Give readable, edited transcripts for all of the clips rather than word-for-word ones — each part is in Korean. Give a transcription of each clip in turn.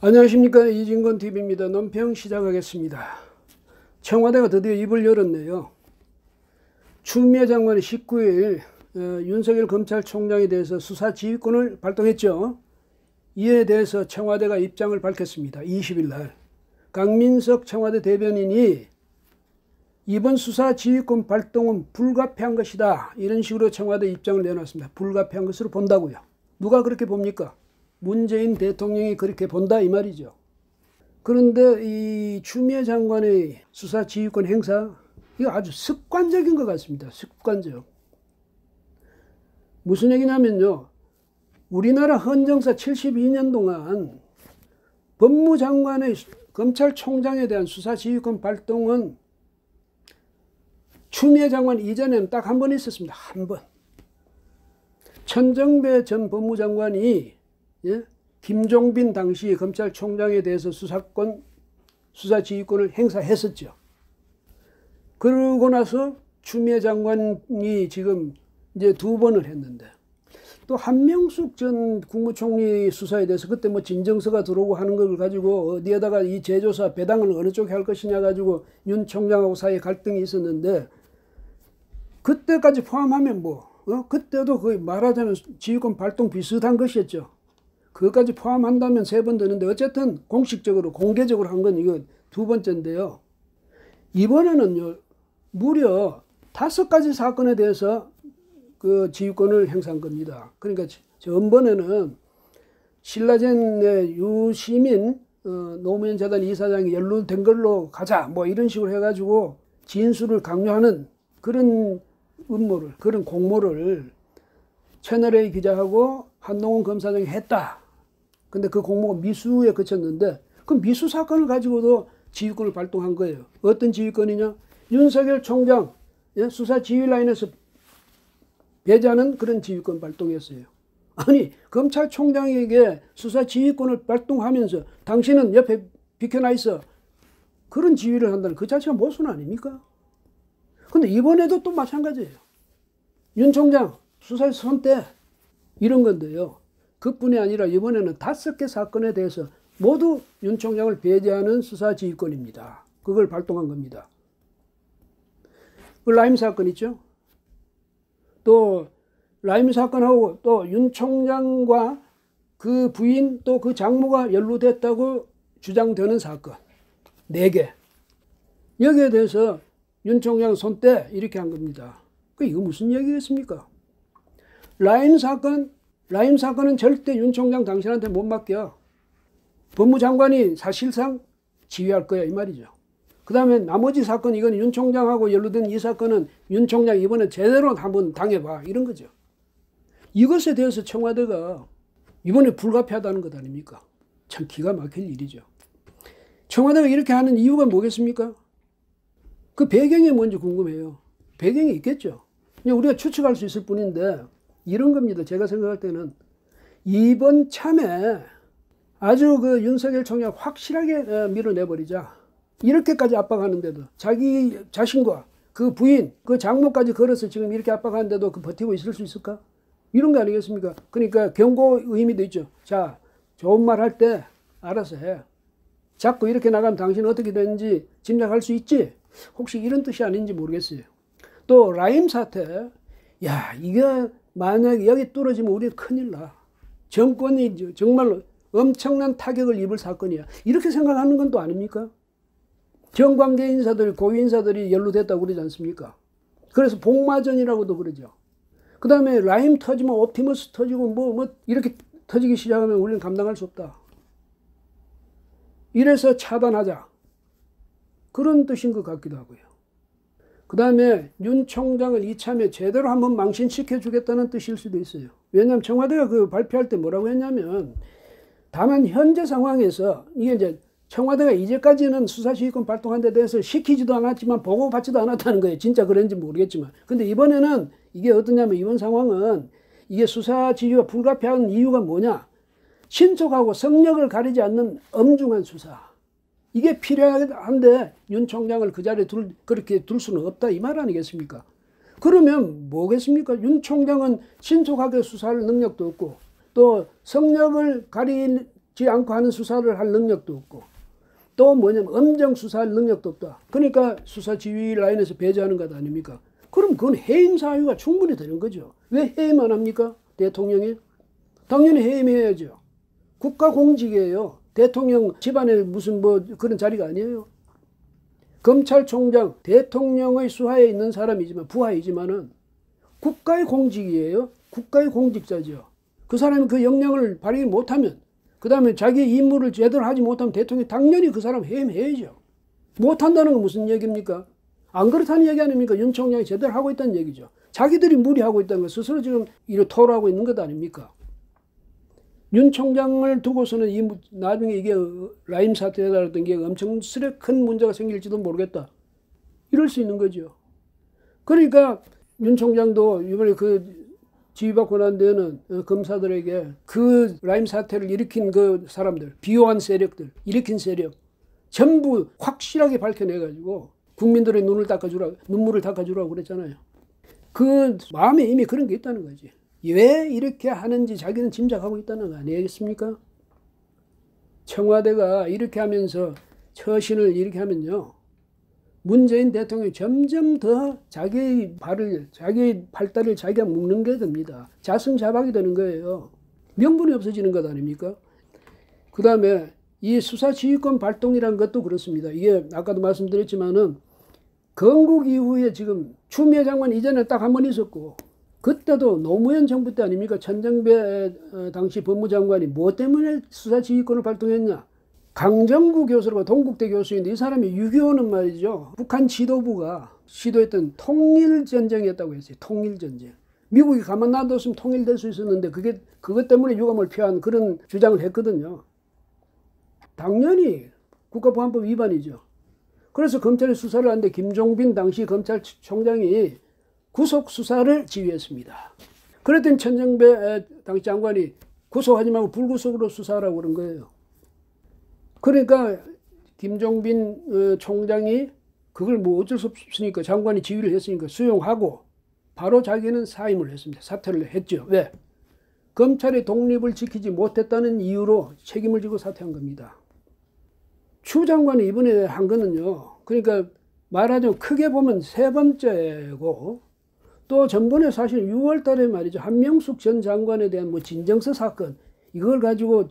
안녕하십니까, 이진건TV입니다. 논평 시작하겠습니다. 청와대가 드디어 입을 열었네요. 추미애 장관이 19일 윤석열 검찰총장에 대해서 수사지휘권을 발동했죠. 이에 대해서 청와대가 입장을 밝혔습니다. 20일 날 강민석 청와대 대변인이 이번 수사지휘권 발동은 불가피한 것이다, 이런 식으로 청와대 입장을 내놨습니다. 불가피한 것으로 본다고요. 누가 그렇게 봅니까? 문재인 대통령이 그렇게 본다, 이 말이죠. 그런데 이 추미애 장관의 수사지휘권 행사, 이거 아주 습관적인 것 같습니다. 습관적. 무슨 얘기냐면요, 우리나라 헌정사 72년 동안 법무장관의 검찰총장에 대한 수사지휘권 발동은 추미애 장관 이전에는 딱 한 번 있었습니다. 한 번. 천정배 전 법무장관이 김종빈 당시 검찰총장에 대해서 수사지휘권을 행사했었죠. 그러고 나서 추미애 장관이 지금 이제 2번을 했는데, 또 한명숙 전 국무총리 수사에 대해서 그때 뭐 진정서가 들어오고 하는 걸 가지고 어디에다가 이 재조사 배당을 어느 쪽에 할 것이냐 가지고 윤 총장하고 사이에 갈등이 있었는데, 그때까지 포함하면 그때도 거의 말하자면 지휘권 발동 비슷한 것이었죠. 그것까지 포함한다면 3번 되는데, 어쨌든 공식적으로 공개적으로 한 건 이거 2번째인데요. 이번에는요, 무려 5가지 사건에 대해서 그 지휘권을 행사한 겁니다. 그러니까 전번에는 신라젠의 유시민 노무현 재단 이사장이 연루된 걸로 가자, 뭐 이런 식으로 해가지고 진술을 강요하는 그런 음모를, 그런 공모를 채널A 기자하고 한동훈 검사장이 했다. 근데 그 공모가 미수에 그쳤는데, 그 미수 사건을 가지고도 지휘권을 발동한 거예요. 어떤 지휘권이냐? 윤석열 총장 수사 지휘 라인에서 배제하는 그런 지휘권 발동했어요. 아니, 검찰총장에게 수사 지휘권을 발동하면서 당신은 옆에 비켜나 있어, 그런 지휘를 한다는 그 자체가 모순 아닙니까? 근데 이번에도 또 마찬가지예요. 윤 총장 수사에서 손대, 이런 건데요. 그뿐이 아니라 이번에는 5개 사건에 대해서 모두 윤 총장을 배제하는 수사지휘권입니다. 그걸 발동한 겁니다. 그 라임 사건 있죠. 또 라임 사건하고 또 윤 총장과 그 부인 또 그 장모가 연루됐다고 주장되는 사건 4개. 여기에 대해서 윤 총장 손대, 이렇게 한 겁니다. 이거 무슨 얘기겠습니까? 라임 사건은 절대 윤 총장 당신한테 못 맡겨. 법무장관이 사실상 지휘할 거야, 이 말이죠. 그 다음에 나머지 사건, 이건 윤 총장하고 연루된 이 사건은 윤 총장 이번에 제대로 한번 당해봐, 이런 거죠. 이것에 대해서 청와대가 이번에 불가피하다는 것 아닙니까? 참 기가 막힐 일이죠. 청와대가 이렇게 하는 이유가 뭐겠습니까? 그 배경이 뭔지 궁금해요. 배경이 있겠죠. 우리가 추측할 수 있을 뿐인데, 이런 겁니다. 제가 생각할 때는 이번 참에 아주 그 윤석열 총장 확실하게 밀어내버리자, 이렇게까지 압박하는데도, 자기 자신과 그 부인, 그 장모까지 걸어서 지금 이렇게 압박하는데도 그 버티고 있을 수 있을까? 이런 거 아니겠습니까? 그러니까 경고 의미도 있죠. 자, 좋은 말 할 때 알아서 해. 자꾸 이렇게 나가면 당신 어떻게 되는지 짐작할 수 있지? 혹시 이런 뜻이 아닌지 모르겠어요. 또 라임 사태, 야, 이게 만약에 여기 뚫어지면 우리 큰일 나. 정권이 정말로 엄청난 타격을 입을 사건이야. 이렇게 생각하는 건 또 아닙니까? 정관계 인사들, 고위 인사들이 연루됐다고 그러지 않습니까? 그래서 복마전이라고도 그러죠. 그 다음에 라임 터지면 옵티머스 터지고 이렇게 터지기 시작하면 우리는 감당할 수 없다. 이래서 차단하자, 그런 뜻인 것 같기도 하고요. 그 다음에 윤 총장을 이참에 제대로 한번 망신시켜 주겠다는 뜻일 수도 있어요. 왜냐하면 청와대가 그 발표할 때 뭐라고 했냐면, 다만 현재 상황에서 이게 이제 청와대가 이제까지는 수사지휘권 발동한 데 대해서 시키지도 않았지만 보고받지도 않았다는 거예요. 진짜 그런지 모르겠지만. 근데 이번에는 이게 어떠냐면, 이번 상황은 이게 수사지휘가 불가피한 이유가 뭐냐? 신속하고 성역을 가리지 않는 엄중한 수사. 이게 필요한데 윤 총장을 그 자리에 그렇게 둘 수는 없다, 이 말 아니겠습니까? 그러면 뭐겠습니까? 윤 총장은 신속하게 수사할 능력도 없고 또 성역을 가리지 지 않고 하는 수사를 할 능력도 없고 또 뭐냐면 엄정 수사할 능력도 없다. 그러니까 수사 지휘 라인에서 배제하는 것 아닙니까? 그럼 그건 해임 사유가 충분히 되는 거죠. 왜 해임 안 합니까? 대통령이? 당연히 해임해야죠. 국가공직이에요. 대통령 집안에 무슨 뭐 그런 자리가 아니에요. 검찰총장, 대통령의 수하에 있는 사람이지만 부하이지만은 국가의 공직이에요. 국가의 공직자죠. 그 사람이 그 역량을 발휘 못하면, 그 다음에 자기 임무를 제대로 하지 못하면 대통령이 당연히 그 사람 해임해야죠. 못한다는 건 무슨 얘기입니까? 안 그렇다는 얘기 아닙니까? 윤 총장이 제대로 하고 있다는 얘기죠. 자기들이 무리하고 있다는 거 스스로 지금 이렇게 토로하고 있는 것 아닙니까? 윤 총장을 두고서는 나중에 이게 라임 사태라든 게 엄청 큰 문제가 생길지도 모르겠다. 이럴 수 있는 거죠. 그러니까 윤 총장도 이번에 그 지휘받고 난 데는 검사들에게 그 라임 사태를 일으킨 그 사람들, 비호한 세력들, 일으킨 세력 전부 확실하게 밝혀내가지고 국민들의 눈물을 닦아주라고 그랬잖아요. 그 마음에 이미 그런 게 있다는 거지. 왜 이렇게 하는지 자기는 짐작하고 있다는 거 아니겠습니까? 청와대가 이렇게 하면서 처신을 이렇게 하면요. 문재인 대통령이 점점 더 자기 팔다리를 자기가 묶는 게 됩니다. 자승자박이 되는 거예요. 명분이 없어지는 것 아닙니까? 그 다음에 이 수사지휘권 발동이라는 것도 그렇습니다. 이게 아까도 말씀드렸지만은 건국 이후에 지금 추미애 장관 이전에 딱 한 번 있었고 그때도 노무현 정부 때 아닙니까? 천정배 당시 법무장관이 뭐 때문에 수사지휘권을 발동했냐? 강정구 교수라고 동국대 교수인데 이 사람이 6.25는 말이죠. 북한 지도부가 시도했던 통일전쟁이었다고 했어요. 통일전쟁. 미국이 가만 놔뒀으면 통일될 수 있었는데 그것 때문에 유감을 표한 그런 주장을 했거든요. 당연히 국가보안법 위반이죠. 그래서 검찰이 수사를 하는데 김종빈 당시 검찰총장이 구속 수사를 지휘했습니다. 그랬더니 천정배 당시 장관이 구속하지 말고 불구속으로 수사하라고 그런 거예요. 그러니까 김종빈 총장이 그걸 뭐 어쩔 수 없으니까 장관이 지휘를 했으니까 수용하고 바로 자기는 사임을 했습니다. 사퇴를 했죠. 왜? 검찰의 독립을 지키지 못했다는 이유로 책임을 지고 사퇴한 겁니다. 추 장관이 이번에 한 거는요. 그러니까 말하자면 크게 보면 세 번째고 또 전번에 사실 6월 달에 말이죠. 한명숙 전 장관에 대한 뭐 진정서 사건 이걸 가지고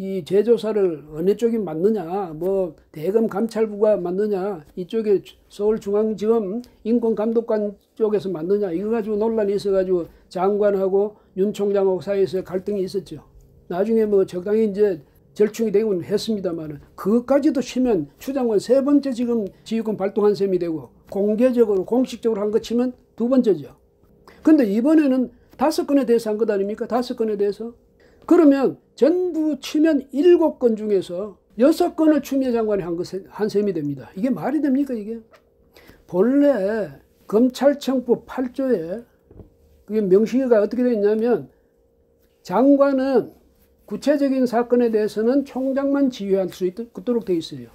이 재조사를 어느 쪽이 맞느냐, 뭐 대검 감찰부가 맞느냐, 이쪽에 서울중앙지검 인권감독관 쪽에서 맞느냐, 이거 가지고 논란이 있어가지고 장관하고 윤 총장하고 사이에서 갈등이 있었죠. 나중에 뭐 적당히 이제 절충이 되긴 했습니다만 그것까지도 치면 추 장관 세 번째 지금 지휘권 발동한 셈이 되고 공개적으로 공식적으로 한 것 치면 두 번째죠. 근데 이번에는 5건에 대해서 한 것 아닙니까? 5건에 대해서. 그러면 전부 치면 7건 중에서 6건을 추미애 장관이 한 셈이 됩니다. 이게 말이 됩니까 이게? 본래 검찰청법 8조에 그게 명시가 어떻게 되어 있냐면 장관은 구체적인 사건에 대해서는 총장만 지휘할 수 있도록 되어 있어요.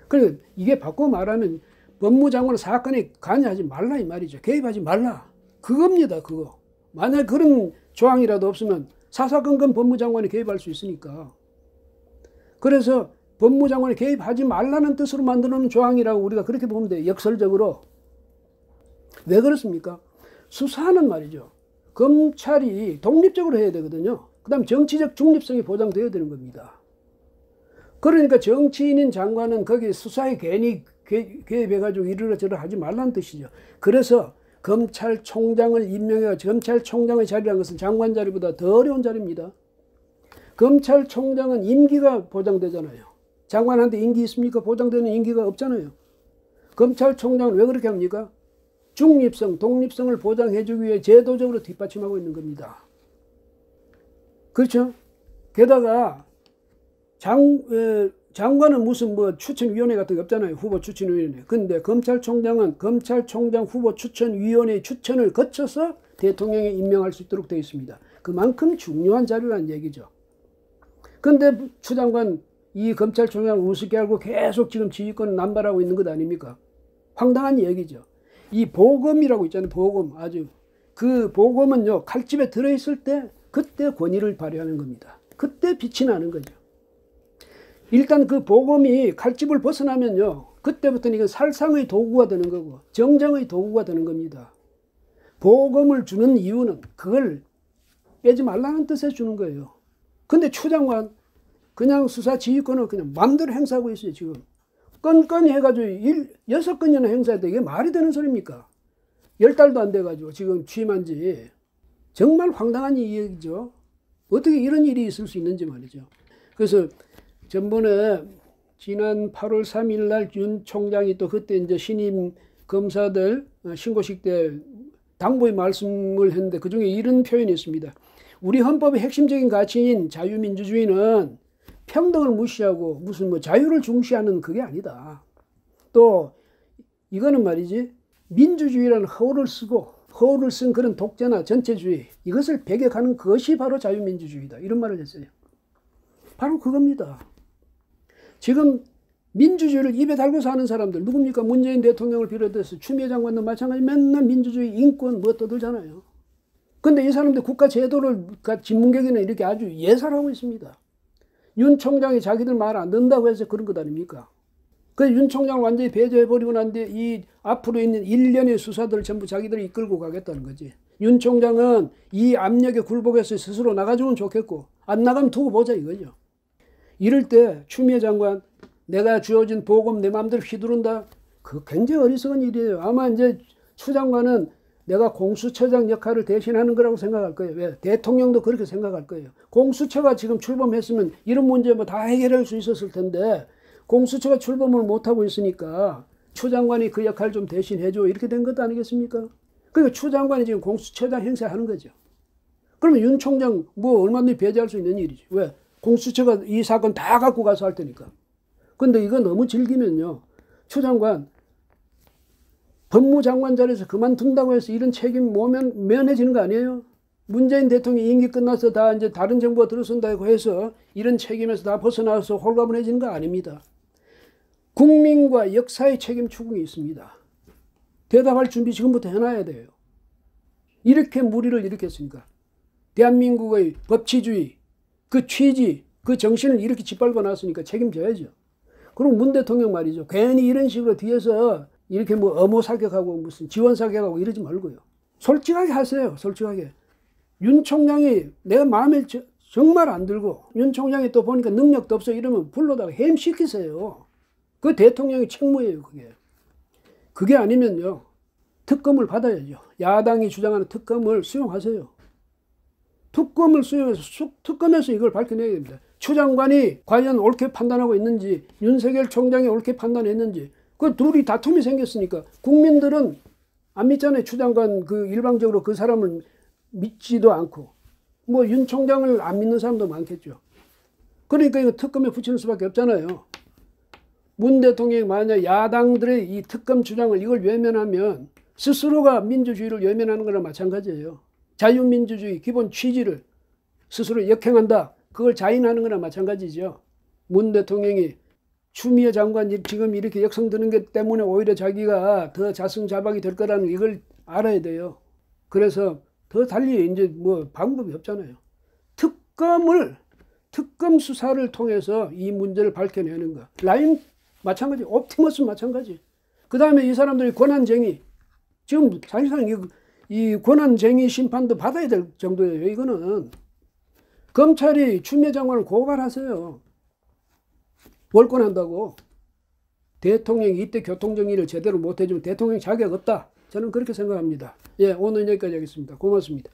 그러니까 이게 바꿔 말하면 법무장관은 사건에 관여하지 말라 이 말이죠. 개입하지 말라. 그겁니다. 그거. 만약 그런 조항이라도 없으면 사사건건 법무장관이 개입할 수 있으니까. 그래서 법무장관이 개입하지 말라는 뜻으로 만들어놓은 조항이라고 우리가 그렇게 보면 돼요. 역설적으로. 왜 그렇습니까? 수사는 말이죠. 검찰이 독립적으로 해야 되거든요. 그 다음에 정치적 중립성이 보장되어야 되는 겁니다. 그러니까 정치인인 장관은 거기 수사에 괜히 개입해가지고 이러저러 하지 말라는 뜻이죠. 그래서 검찰총장을 임명해서 검찰총장의 자리라는 것은 장관 자리보다 더 어려운 자리입니다. 검찰총장은 임기가 보장되잖아요. 장관한테 임기 있습니까? 보장되는 임기가 없잖아요. 검찰총장은 왜 그렇게 합니까? 중립성, 독립성을 보장해주기 위해 제도적으로 뒷받침하고 있는 겁니다. 그렇죠? 게다가 장관은 무슨 뭐 추천위원회 같은 게 없잖아요. 후보 추천위원회. 근데 검찰총장은 검찰총장 후보 추천위원회 추천을 거쳐서 대통령이 임명할 수 있도록 되어 있습니다. 그만큼 중요한 자료라는 얘기죠. 근데 추 장관 이 검찰총장을 우습게 알고 계속 지금 지휘권을 남발하고 있는 것 아닙니까? 황당한 얘기죠. 이 보검이라고 있잖아요. 보검. 아주 그 보검은요. 칼집에 들어있을 때 그때 권위를 발휘하는 겁니다. 그때 빛이 나는 거죠. 일단 그 복음이 칼집을 벗어나면요, 그때부터는 이건 살상의 도구가 되는 거고 정쟁의 도구가 되는 겁니다. 복음을 주는 이유는 그걸 빼지 말라는 뜻에 주는 거예요. 근데 추 장관 그냥 수사 지휘권을 그냥 마음대로 행사하고 있어요. 지금 건건히 해가지고 6건이나 행사했다. 이게 말이 되는 소리입니까? 10달도 안 돼가지고 지금 취임한 지. 정말 황당한 얘기죠. 어떻게 이런 일이 있을 수 있는지 말이죠. 그래서 전번에 지난 8월 3일 날 윤 총장이 또 그때 이제 신임 검사들 신고식 때 당부의 말씀을 했는데 그중에 이런 표현이 있습니다. 우리 헌법의 핵심적인 가치인 자유민주주의는 평등을 무시하고 무슨 뭐 자유를 중시하는 그게 아니다. 또 이거는 말이지 민주주의라는 허울을 쓴 그런 독재나 전체주의 이것을 배격하는 것이 바로 자유민주주의다. 이런 말을 했어요. 바로 그겁니다. 지금 민주주의를 입에 달고 사는 사람들 누굽니까? 문재인 대통령을 비롯해서 추미애 장관도 마찬가지 맨날 민주주의 인권 뭐 떠들잖아요. 근데 이 사람들 국가 제도를 진문객에는 이렇게 아주 예살하고 있습니다. 윤 총장이 자기들 말 안 듣는다고 해서 그런 것 아닙니까? 그 윤 총장을 완전히 배제해버리고 난 뒤에 이 앞으로 있는 일련의 수사들을 전부 자기들이 이끌고 가겠다는 거지. 윤 총장은 이 압력에 굴복해서 스스로 나가주면 좋겠고 안 나가면 두고 보자 이거죠. 이럴 때 추미애 장관 내가 주어진 보금 내 마음대로 휘두른다. 그 굉장히 어리석은 일이에요. 아마 이제 추 장관은 내가 공수처장 역할을 대신하는 거라고 생각할 거예요. 왜? 대통령도 그렇게 생각할 거예요. 공수처가 지금 출범했으면 이런 문제 뭐 다 해결할 수 있었을 텐데 공수처가 출범을 못하고 있으니까 추 장관이 그 역할 좀 대신해줘 이렇게 된 것도 아니겠습니까? 그러니까 추 장관이 지금 공수처장 행사하는 거죠. 그러면 윤 총장 뭐 얼마든지 배제할 수 있는 일이지. 왜? 공수처가 이 사건 다 갖고 가서 할 테니까. 근데 이거 너무 즐기면요. 추 장관 법무장관 자리에서 그만둔다고 해서 이런 책임 면해지는 거 아니에요? 문재인 대통령이 임기 끝나서 다 이제 다른 정부가 들어선다고 해서 이런 책임에서 다 벗어나서 홀가분해지는 거 아닙니다. 국민과 역사의 책임 추궁이 있습니다. 대답할 준비 지금부터 해놔야 돼요. 이렇게 무리를 일으켰으니까. 대한민국의 법치주의, 그 취지, 그 정신을 이렇게 짓밟아 놨으니까 책임져야죠. 그럼 문 대통령 말이죠. 괜히 이런 식으로 뒤에서 이렇게 뭐 엄호 사격하고 무슨 지원 사격하고 이러지 말고요. 솔직하게 하세요. 솔직하게. 윤 총장이 내 마음에 정말 안 들고 윤 총장이 또 보니까 능력도 없어 이러면 불러다가 해임시키세요. 그 대통령의 책무예요. 그게 아니면요. 특검을 받아야죠. 야당이 주장하는 특검을 수용하세요. 특검을 수용해서 특검에서 이걸 밝혀내야 됩니다. 추 장관이 과연 옳게 판단하고 있는지 윤석열 총장이 옳게 판단했는지 그 둘이 다툼이 생겼으니까 국민들은 안 믿잖아요. 추 장관 그 일방적으로 그 사람을 믿지도 않고 뭐 윤 총장을 안 믿는 사람도 많겠죠. 그러니까 이거 특검에 붙이는 수밖에 없잖아요. 문 대통령이 만약 야당들의 이 특검 주장을 이걸 외면하면 스스로가 민주주의를 외면하는 거랑 마찬가지예요. 자유민주주의 기본 취지를 스스로 역행한다. 그걸 자인하는 거랑 마찬가지죠. 문 대통령이 추미애 장관 지금 이렇게 역성드는 것 때문에 오히려 자기가 더 자승자박이 될 거라는 이걸 알아야 돼요. 그래서 더 달리 이제 뭐 방법이 없잖아요. 특검 수사를 통해서 이 문제를 밝혀내는 거. 라임 마찬가지, 옵티머스 마찬가지. 그 다음에 이 사람들이 권한쟁의. 지금 사실상 이 권한쟁의 심판도 받아야 될 정도예요. 이거는 검찰이 추미애 장관을 고발하세요. 월권한다고. 대통령이 이때 교통정리를 제대로 못해주면 대통령 자격 없다. 저는 그렇게 생각합니다. 예, 오늘 여기까지 하겠습니다. 고맙습니다.